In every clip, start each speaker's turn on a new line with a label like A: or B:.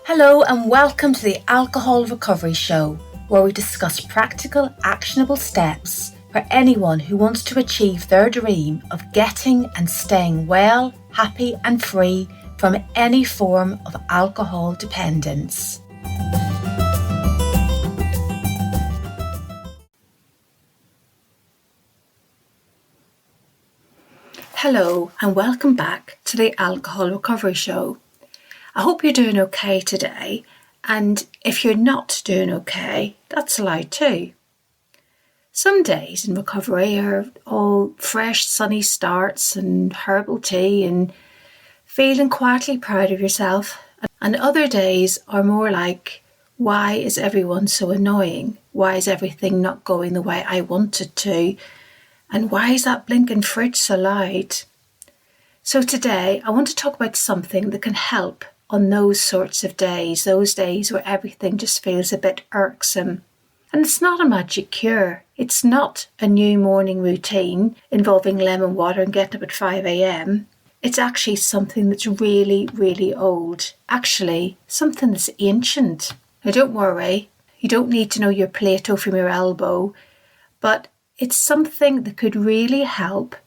A: Hello and welcome to the Alcohol Recovery Show, where we discuss practical, actionable steps for anyone who wants to achieve their dream of getting and staying well, happy and free from any form of alcohol dependence. Hello and welcome back to the Alcohol Recovery Show. I hope you're doing okay today, and if you're not doing okay, that's allowed too. Some days in recovery are all fresh sunny starts and herbal tea and feeling quietly proud of yourself, and other days are more like, why is everyone so annoying? Why is everything not going the way I want it to? And why is that blinking fridge so loud? So today I want to talk about something that can help on those sorts of days, those days where everything just feels a bit irksome. And it's not a magic cure. It's not a new morning routine involving lemon water and getting up at 5 a.m. It's actually something that's really, really old. Actually, something that's ancient. Now don't worry, you don't need to know your Plato from your elbow, but it's something that could really help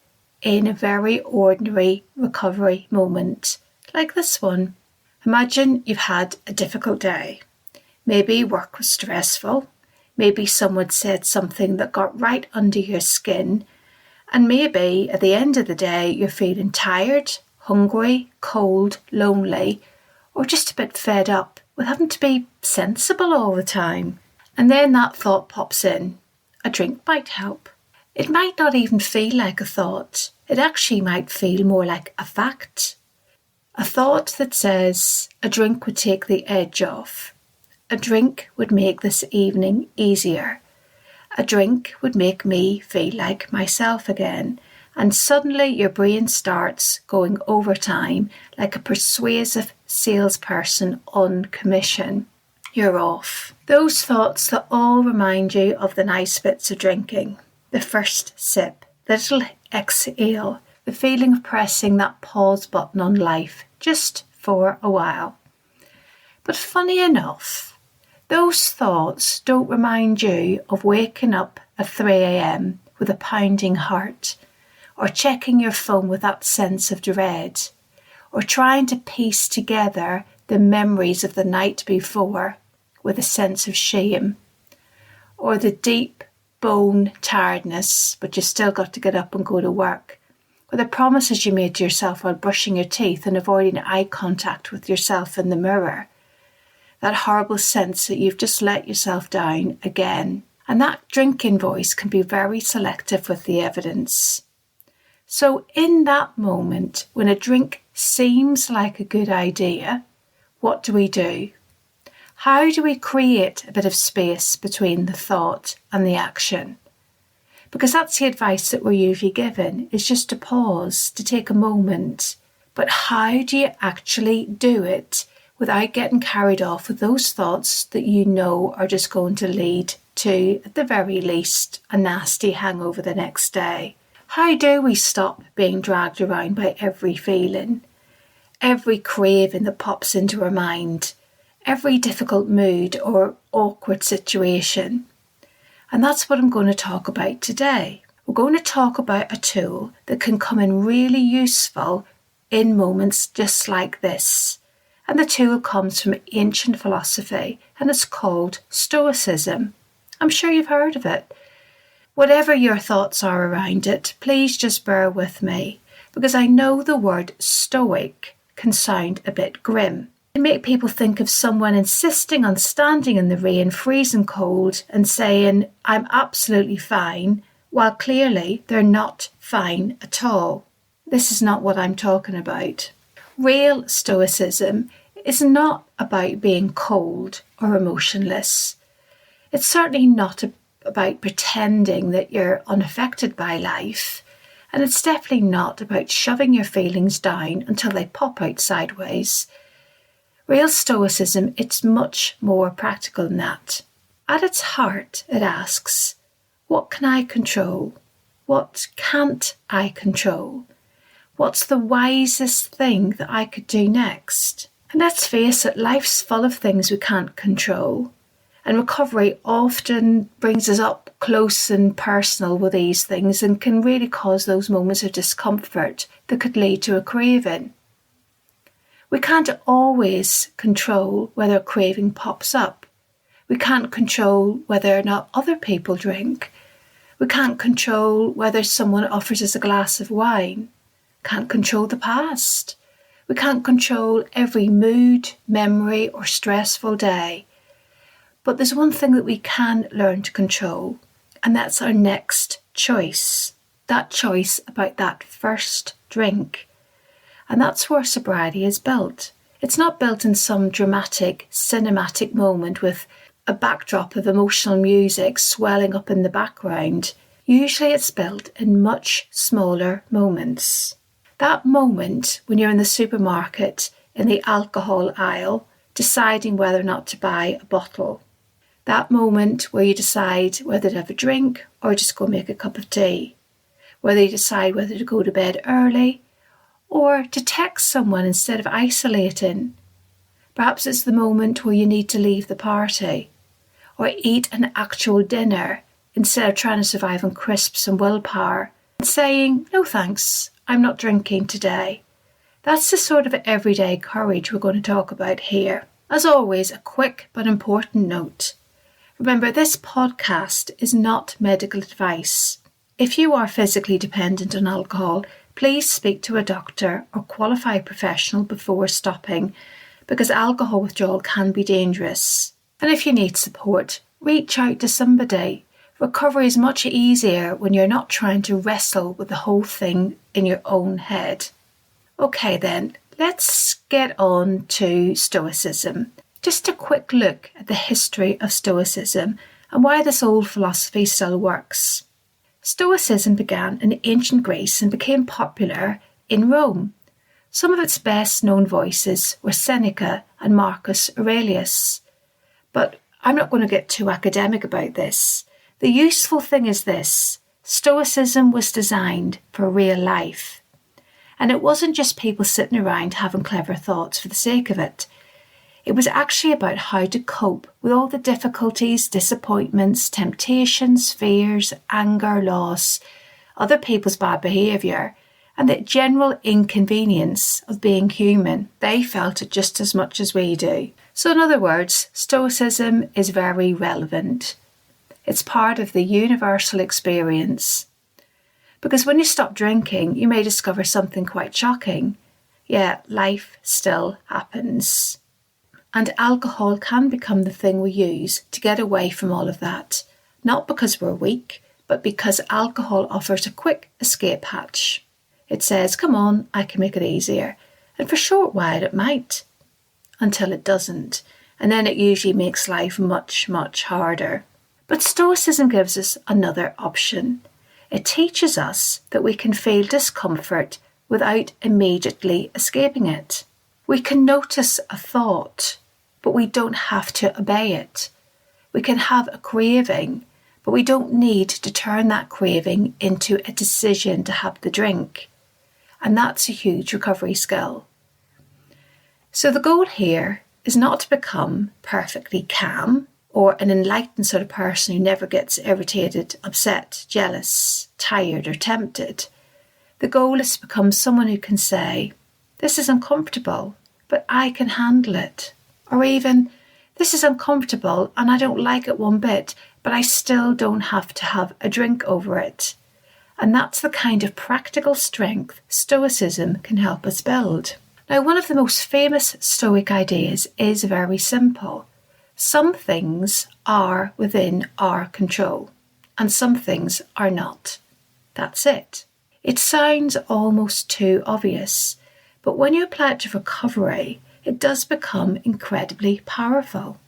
A: in a very ordinary recovery moment, like this one. Imagine you've had a difficult day. Maybe work was stressful. Maybe someone said something that got right under your skin. And maybe at the end of the day, you're feeling tired, hungry, cold, lonely, or just a bit fed up with having to be sensible all the time. And then that thought pops in. A drink might help. It might not even feel like a thought. It actually might feel more like a fact. A thought that says a drink would take the edge off. A drink would make this evening easier. A drink would make me feel like myself again. And suddenly your brain starts going overtime like a persuasive salesperson on commission. You're off. Those thoughts that all remind you of the nice bits of drinking. The first sip, the little exhale, the feeling of pressing that pause button on life just for a while. But funny enough, those thoughts don't remind you of waking up at 3 a.m. with a pounding heart, or checking your phone with that sense of dread, or trying to piece together the memories of the night before with a sense of shame, or the deep bone tiredness, but you've still got to get up and go to work, or the promises you made to yourself while brushing your teeth and avoiding eye contact with yourself in the mirror. That horrible sense that you've just let yourself down again. And that drinking voice can be very selective with the evidence. So in that moment, when a drink seems like a good idea, what do? How do we create a bit of space between the thought and the action? Because that's the advice that we're usually given, is just to pause, to take a moment. But how do you actually do it without getting carried off with those thoughts that you know are just going to lead to, at the very least, a nasty hangover the next day? How do we stop being dragged around by every feeling, every craving that pops into our mind, every difficult mood or awkward situation? And that's what I'm going to talk about today. We're going to talk about a tool that can come in really useful in moments just like this. And the tool comes from ancient philosophy, and it's called Stoicism. I'm sure you've heard of it. Whatever your thoughts are around it, please just bear with me, because I know the word Stoic can sound a bit grim. It make people think of someone insisting on standing in the rain, freezing cold, and saying, I'm absolutely fine, while clearly they're not fine at all. This is not what I'm talking about. Real Stoicism is not about being cold or emotionless. It's certainly not about pretending that you're unaffected by life. And it's definitely not about shoving your feelings down until they pop out sideways. Real Stoicism, it's much more practical than that. At its heart, it asks, what can I control? What can't I control? What's the wisest thing that I could do next? And let's face it, life's full of things we can't control. And recovery often brings us up close and personal with these things and can really cause those moments of discomfort that could lead to a craving. We can't always control whether a craving pops up. We can't control whether or not other people drink. We can't control whether someone offers us a glass of wine. Can't control the past. We can't control every mood, memory, or stressful day. But there's one thing that we can learn to control, and that's our next choice. That choice about that first drink. And that's where sobriety is built. It's not built in some dramatic, cinematic moment with a backdrop of emotional music swelling up in the background. Usually it's built in much smaller moments. That moment when you're in the supermarket in the alcohol aisle, deciding whether or not to buy a bottle. That moment where you decide whether to have a drink or just go make a cup of tea. Whether you decide whether to go to bed early or to text someone instead of isolating. Perhaps it's the moment where you need to leave the party or eat an actual dinner instead of trying to survive on crisps and willpower and saying, no thanks, I'm not drinking today. That's the sort of everyday courage we're going to talk about here. As always, a quick but important note. Remember, this podcast is not medical advice. If you are physically dependent on alcohol, please speak to a doctor or qualified professional before stopping, because alcohol withdrawal can be dangerous. And if you need support, reach out to somebody. Recovery is much easier when you're not trying to wrestle with the whole thing in your own head. Okay then, let's get on to Stoicism. Just a quick look at the history of Stoicism and why this old philosophy still works. Stoicism began in ancient Greece and became popular in Rome. Some of its best known voices were Seneca and Marcus Aurelius. But I'm not going to get too academic about this. The useful thing is this: Stoicism was designed for real life. And it wasn't just people sitting around having clever thoughts for the sake of it. It was actually about how to cope with all the difficulties, disappointments, temptations, fears, anger, loss, other people's bad behaviour, and the general inconvenience of being human. They felt it just as much as we do. So in other words, Stoicism is very relevant. It's part of the universal experience. Because when you stop drinking, you may discover something quite shocking. Yeah, life still happens. And alcohol can become the thing we use to get away from all of that. Not because we're weak, but because alcohol offers a quick escape hatch. It says, come on, I can make it easier. And for a short while it might. Until it doesn't. And then it usually makes life much, much harder. But Stoicism gives us another option. It teaches us that we can feel discomfort without immediately escaping it. We can notice a thought, but we don't have to obey it. We can have a craving, but we don't need to turn that craving into a decision to have the drink. And that's a huge recovery skill. So the goal here is not to become perfectly calm or an enlightened sort of person who never gets irritated, upset, jealous, tired or tempted. The goal is to become someone who can say, this is uncomfortable, but I can handle it. Or even, this is uncomfortable and I don't like it one bit, but I still don't have to have a drink over it. And that's the kind of practical strength Stoicism can help us build. Now, one of the most famous Stoic ideas is very simple. Some things are within our control, and some things are not. That's it. It sounds almost too obvious, but when you apply it to recovery, it does become incredibly powerful.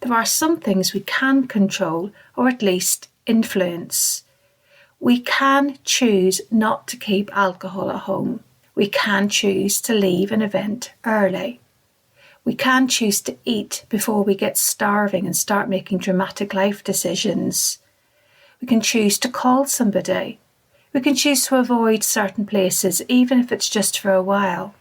A: There are some things we can control, or at least influence. We can choose not to keep alcohol at home. We can choose to leave an event early. We can choose to eat before we get starving and start making dramatic life decisions. We can choose to call somebody. We can choose to avoid certain places, even if it's just for a while.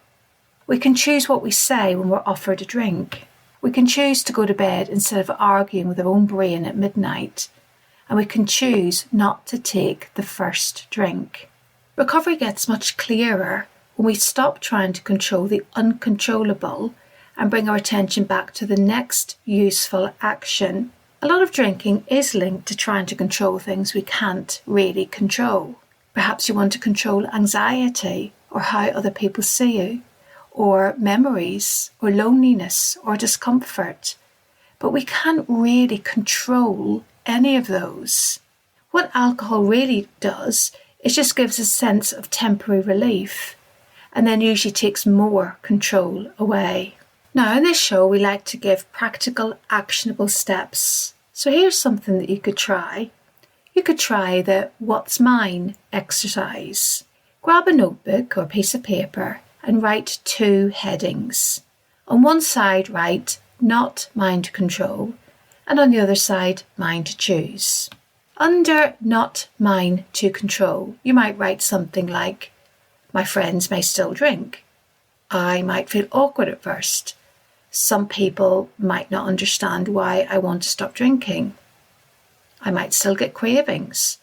A: We can choose what we say when we're offered a drink. We can choose to go to bed instead of arguing with our own brain at midnight. And we can choose not to take the first drink. Recovery gets much clearer when we stop trying to control the uncontrollable and bring our attention back to the next useful action. A lot of drinking is linked to trying to control things we can't really control. Perhaps you want to control anxiety or how other people see you, or memories, or loneliness, or discomfort. But we can't really control any of those. What alcohol really does is just gives a sense of temporary relief, and then usually takes more control away. Now, in this show, we like to give practical, actionable steps. So here's something that you could try. You could try the What's Mine exercise. Grab a notebook or piece of paper and write 2 headings. On one side, write Not Mine to Control, and on the other side, Mine to Choose. Under Not Mine to Control, you might write something like, My friends may still drink. I might feel awkward at first. Some people might not understand why I want to stop drinking. I might still get cravings.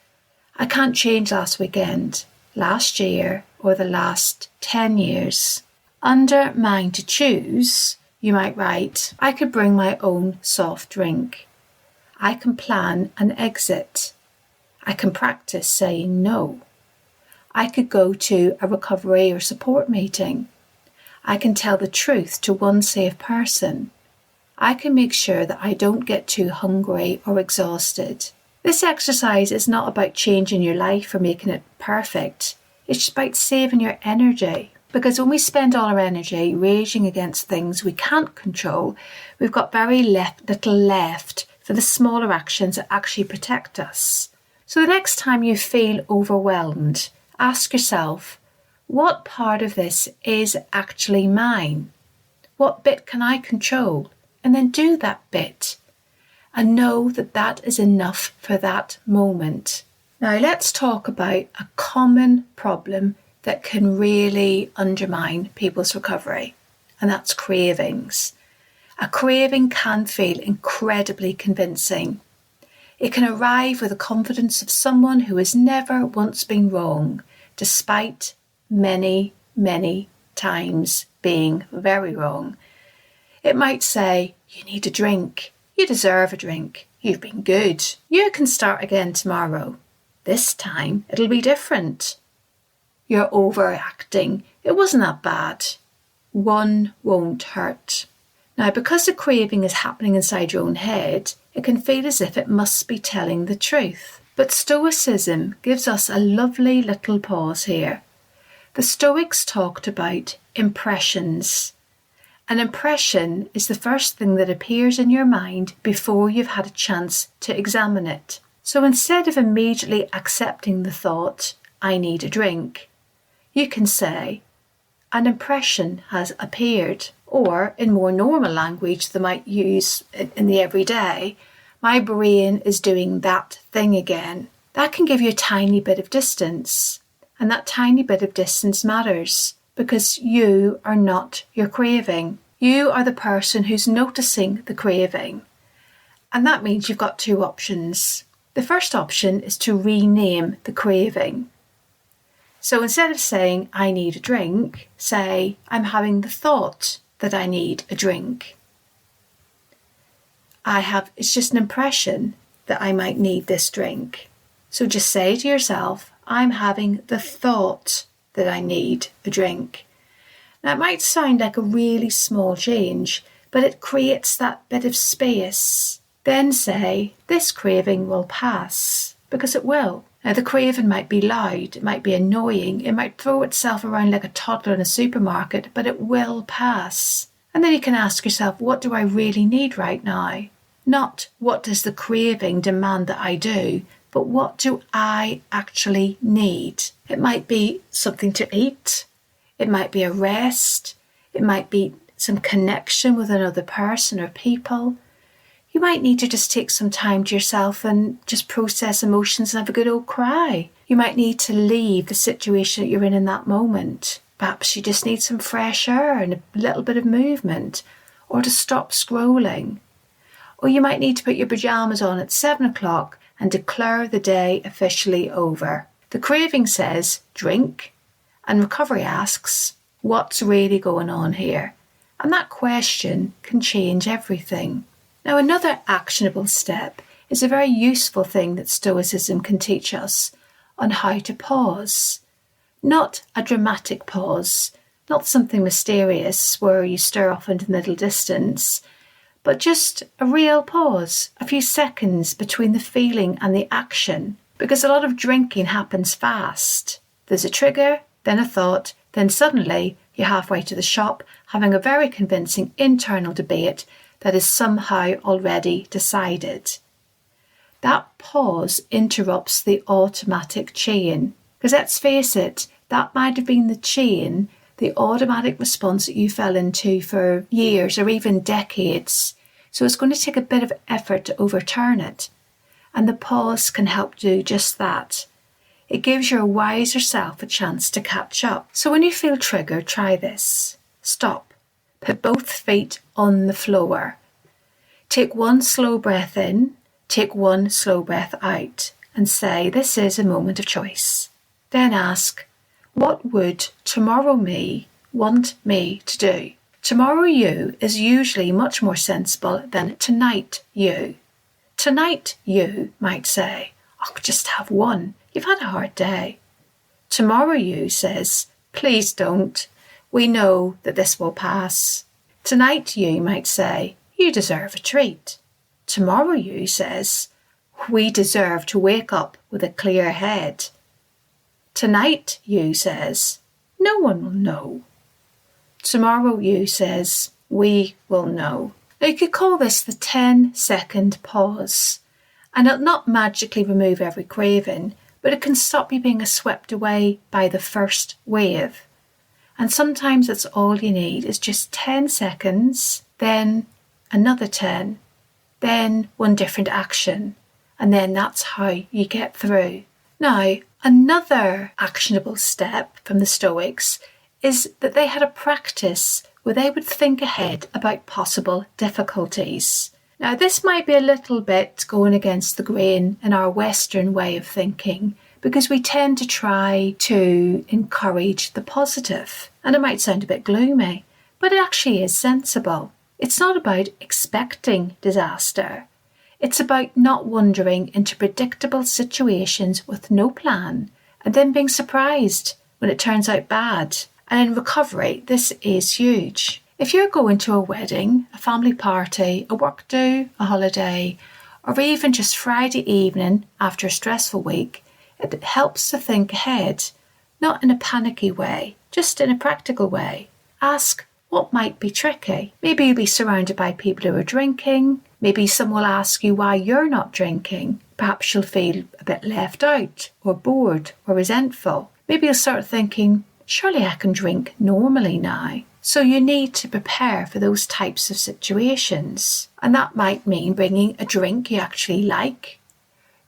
A: I can't change last weekend, last year, or the last 10 years. Under Mine to Choose, you might write, I could bring my own soft drink. I can plan an exit. I can practice saying no. I could go to a recovery or support meeting. I can tell the truth to one safe person. I can make sure that I don't get too hungry or exhausted. This exercise is not about changing your life or making it perfect. It's about saving your energy. Because when we spend all our energy raging against things we can't control, we've got very little left for the smaller actions that actually protect us. So the next time you feel overwhelmed, ask yourself, what part of this is actually mine? What bit can I control? And then do that bit. And know that that is enough for that moment. Now let's talk about a common problem that can really undermine people's recovery. And that's cravings. A craving can feel incredibly convincing. It can arrive with the confidence of someone who has never once been wrong, despite many, many times being very wrong. It might say, you need a drink. You deserve a drink. You've been good. You can start again tomorrow. This time it'll be different. You're overacting. It wasn't that bad. One won't hurt. Now, because the craving is happening inside your own head, it can feel as if it must be telling the truth. But Stoicism gives us a lovely little pause here. The Stoics talked about impressions. An impression is the first thing that appears in your mind before you've had a chance to examine it. So instead of immediately accepting the thought, I need a drink, you can say, an impression has appeared. Or in more normal language they might use in the everyday, my brain is doing that thing again. That can give you a tiny bit of distance. And that tiny bit of distance matters because you are not your craving. You are the person who's noticing the craving. And that means you've got 2 options. The first option is to rename the craving. So instead of saying, I need a drink, say, I'm having the thought that I need a drink. It's just an impression that I might need this drink. So just say to yourself, I'm having the thought that I need a drink. Now it might sound like a really small change, but it creates that bit of space. Then say, this craving will pass, because it will. Now the craving might be loud, it might be annoying, it might throw itself around like a toddler in a supermarket, but it will pass. And then you can ask yourself, what do I really need right now? Not what does the craving demand that I do, but what do I actually need? It might be something to eat. It might be a rest. It might be some connection with another person or people. You might need to just take some time to yourself and just process emotions and have a good old cry. You might need to leave the situation that you're in that moment. Perhaps you just need some fresh air and a little bit of movement, or to stop scrolling. Or you might need to put your pyjamas on at 7 o'clock and declare the day officially over. The craving says drink, and recovery asks, what's really going on here? And that question can change everything. Now, another actionable step is a very useful thing that Stoicism can teach us on how to pause. Not a dramatic pause, not something mysterious where you stare off into the middle distance, but just a real pause, a few seconds between the feeling and the action. Because a lot of drinking happens fast. There's a trigger, then a thought, then suddenly you're halfway to the shop having a very convincing internal debate that is somehow already decided. That pause interrupts the automatic chain. Because let's face it, that might have been the chain, the automatic response that you fell into for years or even decades. So it's going to take a bit of effort to overturn it. And the pause can help do just that. It gives your wiser self a chance to catch up. So when you feel triggered, try this. Stop. Put both feet on the floor. Take one slow breath in, take one slow breath out, and say, this is a moment of choice. Then ask, what would tomorrow me want me to do? Tomorrow you is usually much more sensible than tonight you. Tonight you might say, I'll just have one. You've had a hard day. Tomorrow you says, please don't. We know that this will pass. Tonight you might say, you deserve a treat. Tomorrow you says, we deserve to wake up with a clear head. Tonight you says, no one will know. Tomorrow you says, we will know. Now you could call this the 10-second pause. And it'll not magically remove every craving, but it can stop you being swept away by the first wave. And sometimes that's all you need is just 10 seconds, then another 10, then one different action. And then that's how you get through. Now, another actionable step from the Stoics is that they had a practice where they would think ahead about possible difficulties. Now, this might be a little bit going against the grain in our Western way of thinking, because we tend to try to encourage the positive. And it might sound a bit gloomy, but it actually is sensible. It's not about expecting disaster. It's about not wandering into predictable situations with no plan and then being surprised when it turns out bad. And in recovery, this is huge. If you're going to a wedding, a family party, a work do, a holiday, or even just Friday evening after a stressful week, it helps to think ahead, not in a panicky way, just in a practical way. Ask what might be tricky. Maybe you'll be surrounded by people who are drinking. Maybe someone will ask you why you're not drinking. Perhaps you'll feel a bit left out or bored or resentful. Maybe you'll start thinking, surely I can drink normally now. So you need to prepare for those types of situations. And that might mean bringing a drink you actually like.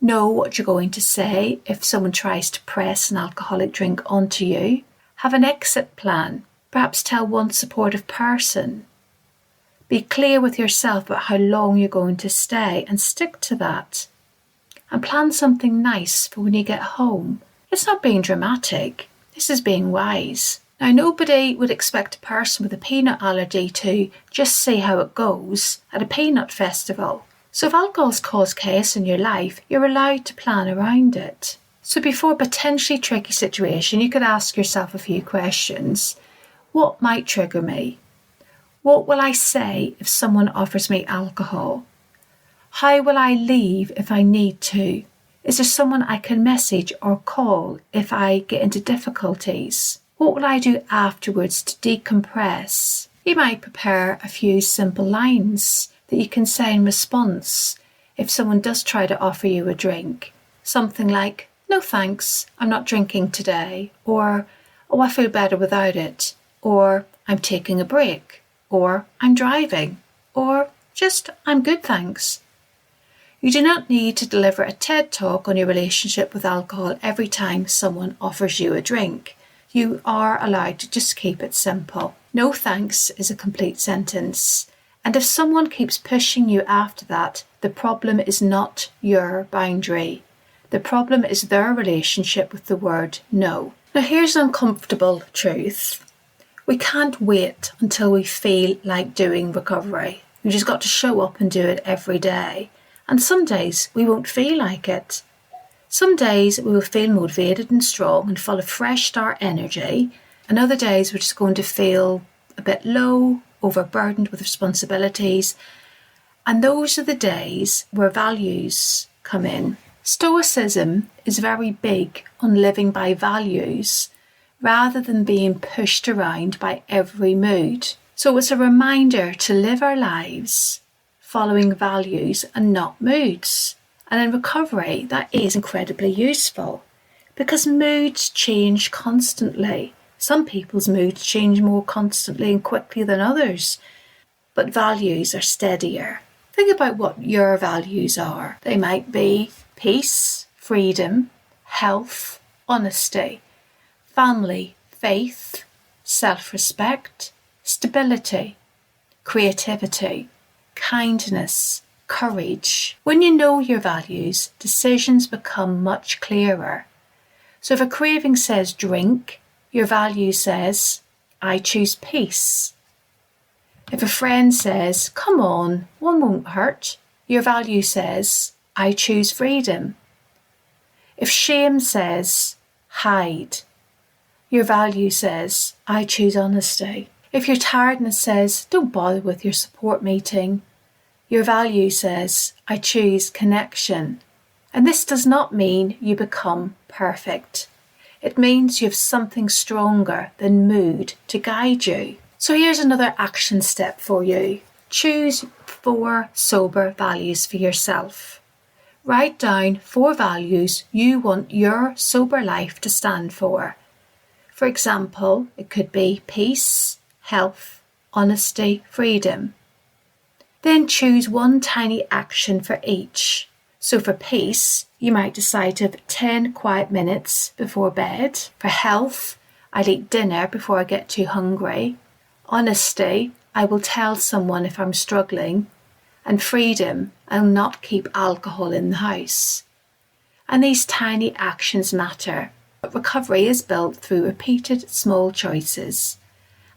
A: Know what you're going to say if someone tries to press an alcoholic drink onto you. Have an exit plan. Perhaps tell one supportive person. Be clear with yourself about how long you're going to stay and stick to that. And plan something nice for when you get home. It's not being dramatic. This is being wise. Now, nobody would expect a person with a peanut allergy to just see how it goes at a peanut festival. So if alcohol's caused chaos in your life, you're allowed to plan around it. So before a potentially tricky situation, you could ask yourself a few questions. What might trigger me? What will I say if someone offers me alcohol? How will I leave if I need to? Is there someone I can message or call if I get into difficulties? What will I do afterwards to decompress? You might prepare a few simple lines that you can say in response if someone does try to offer you a drink. Something like, no thanks, I'm not drinking today, or, oh, I feel better without it, or I'm taking a break, or I'm driving, or just I'm good thanks. You do not need to deliver a TED talk on your relationship with alcohol every time someone offers you a drink. you are allowed to just keep it simple. No thanks is a complete sentence. And if someone keeps pushing you after that, the problem is not your boundary. The problem is their relationship with the word no. Now here's an uncomfortable truth. We can't wait until we feel like doing recovery. We've just got to show up and do it every day. And some days we won't feel like it. Some days we will feel motivated and strong and full of fresh start energy. And other days we're just going to feel a bit low, overburdened with responsibilities. And those are the days where values come in. Stoicism is very big on living by values rather than being pushed around by every mood. So it's a reminder to live our lives following values and not moods. And in recovery, that is incredibly useful because moods change constantly. Some people's moods change more constantly and quickly than others, but values are steadier. Think about what your values are. They might be peace, freedom, health, honesty, family, faith, self-respect, stability, creativity, kindness, courage. When you know your values, decisions become much clearer. So if a craving says drink, your value says, I choose peace. If a friend says, come on, one won't hurt, your value says, I choose freedom. If shame says, hide, your value says, I choose honesty. If your tiredness says, don't bother with your support meeting, your value says, I choose connection. And this does not mean you become perfect. It means you have something stronger than mood to guide you. So here's another action step for you. Choose 4 sober values for yourself. Write down 4 values you want your sober life to stand for. For example, it could be peace, health, honesty, freedom. Then choose one tiny action for each. So for peace, you might decide to have 10 quiet minutes before bed. For health, I'll eat dinner before I get too hungry. Honesty, I will tell someone if I'm struggling. And freedom, I'll not keep alcohol in the house. And these tiny actions matter. But recovery is built through repeated small choices.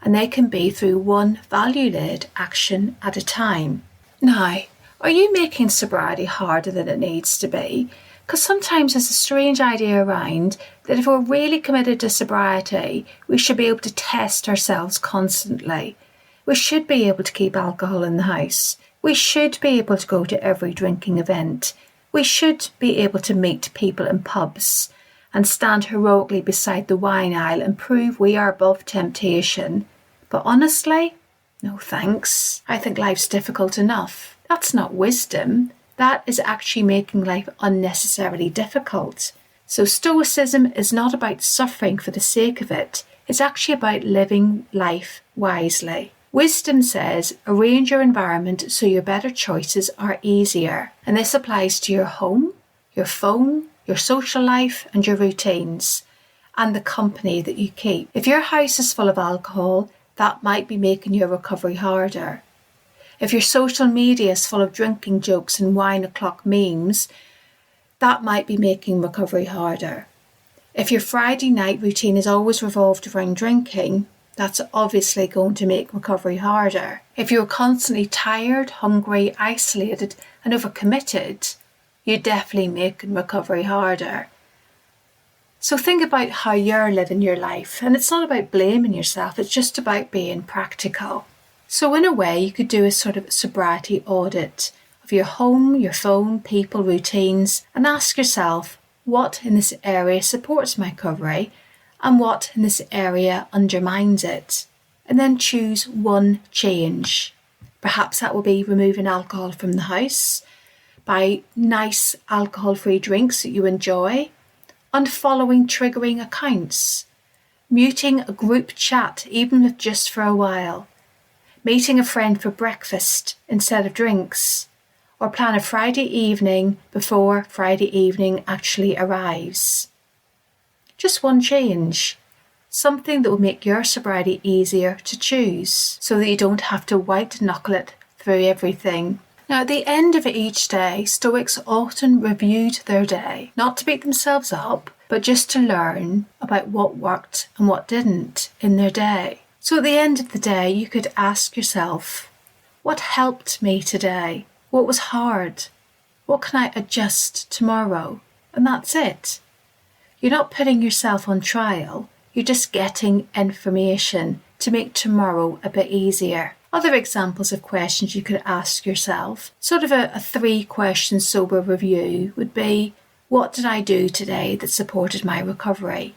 A: And they can be through one value-led action at a time. Now, are you making sobriety harder than it needs to be? Because sometimes there's a strange idea around that if we're really committed to sobriety, we should be able to test ourselves constantly. We should be able to keep alcohol in the house. We should be able to go to every drinking event. We should be able to meet people in pubs and stand heroically beside the wine aisle and prove we are above temptation. But honestly, no thanks. I think life's difficult enough. That's not wisdom. That is actually making life unnecessarily difficult. So Stoicism is not about suffering for the sake of it. It's actually about living life wisely. Wisdom says arrange your environment so your better choices are easier. And this applies to your home, your phone, your social life and your routines, and the company that you keep. If your house is full of alcohol, that might be making your recovery harder. If your social media is full of drinking jokes and wine o'clock memes, that might be making recovery harder. If your Friday night routine is always revolved around drinking, that's obviously going to make recovery harder. If you're constantly tired, hungry, isolated and overcommitted, you're definitely making recovery harder. So think about how you're living your life. And it's not about blaming yourself, it's just about being practical. So in a way, you could do a sort of sobriety audit of your home, your phone, people, routines, and ask yourself, what in this area supports my recovery and what in this area undermines it? And then choose one change. Perhaps that will be removing alcohol from the house, buy nice alcohol-free drinks that you enjoy, unfollowing triggering accounts, muting a group chat even if just for a while, meeting a friend for breakfast instead of drinks, or plan a Friday evening before Friday evening actually arrives. Just one change. something that will make your sobriety easier to choose so that you don't have to white knuckle it through everything. Now, at the end of each day, Stoics often reviewed their day, not to beat themselves up, but just to learn about what worked and what didn't in their day. So at the end of the day, you could ask yourself, what helped me today? What was hard? What can I adjust tomorrow? And that's it. You're not putting yourself on trial. You're just getting information to make tomorrow a bit easier. Other examples of questions you could ask yourself, sort of a 3-question sober review, would be, what did I do today that supported my recovery?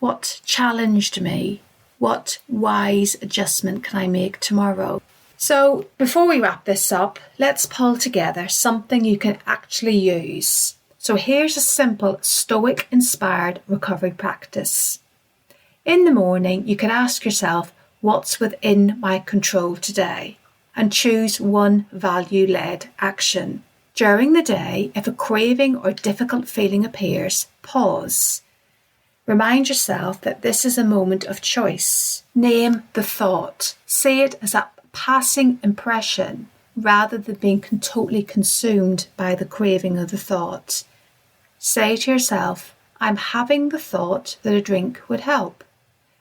A: What challenged me? What wise adjustment can I make tomorrow? So before we wrap this up, let's pull together something you can actually use. So here's a simple Stoic-inspired recovery practice. In the morning, you can ask yourself, what's within my control today? And choose one value-led action. During the day, if a craving or difficult feeling appears, pause. Remind yourself that this is a moment of choice. Name the thought. See it as a passing impression rather than being totally consumed by the craving of the thought. Say to yourself, I'm having the thought that a drink would help.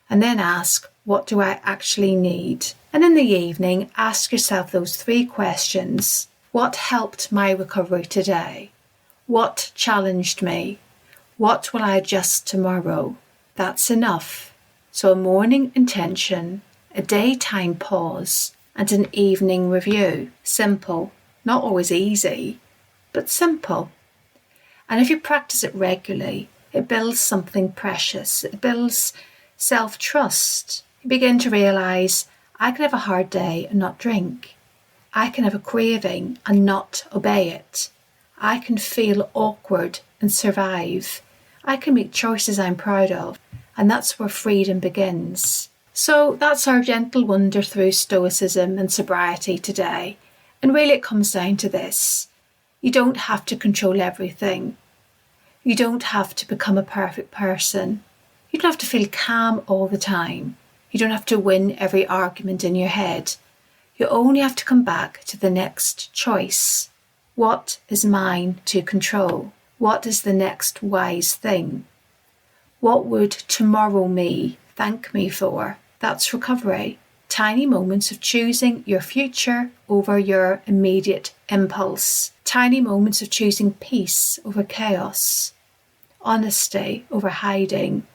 A: And then ask, what do I actually need? And in the evening, ask yourself those 3 questions. What helped my recovery today? What challenged me? What will I adjust tomorrow? That's enough. So a morning intention, a daytime pause, and an evening review. Simple, not always easy, but simple. And if you practice it regularly, it builds something precious. It builds self-trust. You begin to realise, I can have a hard day and not drink. I can have a craving and not obey it. I can feel awkward and survive. I can make choices I'm proud of. And that's where freedom begins. So that's our gentle wander through Stoicism and sobriety today. And really it comes down to this. You don't have to control everything. You don't have to become a perfect person. You don't have to feel calm all the time. You don't have to win every argument in your head. You only have to come back to the next choice. What is mine to control? What is the next wise thing? What would tomorrow me thank me for? That's recovery. Tiny moments of choosing your future over your immediate impulse. Tiny moments of choosing peace over chaos. Honesty over hiding.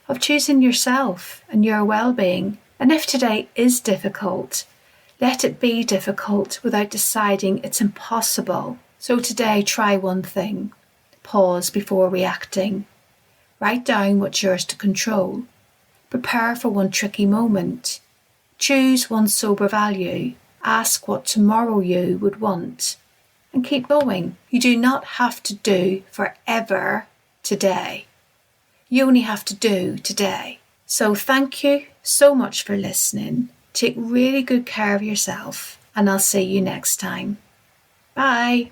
A: Of choosing yourself and your well-being. And if today is difficult, let it be difficult without deciding it's impossible. So today, try one thing. Pause before reacting. Write down what's yours to control. Prepare for one tricky moment. Choose one sober value. Ask what tomorrow you would want. And keep going. You do not have to do forever today. You only have to do today. So thank you so much for listening. Take really good care of yourself, and I'll see you next time. Bye.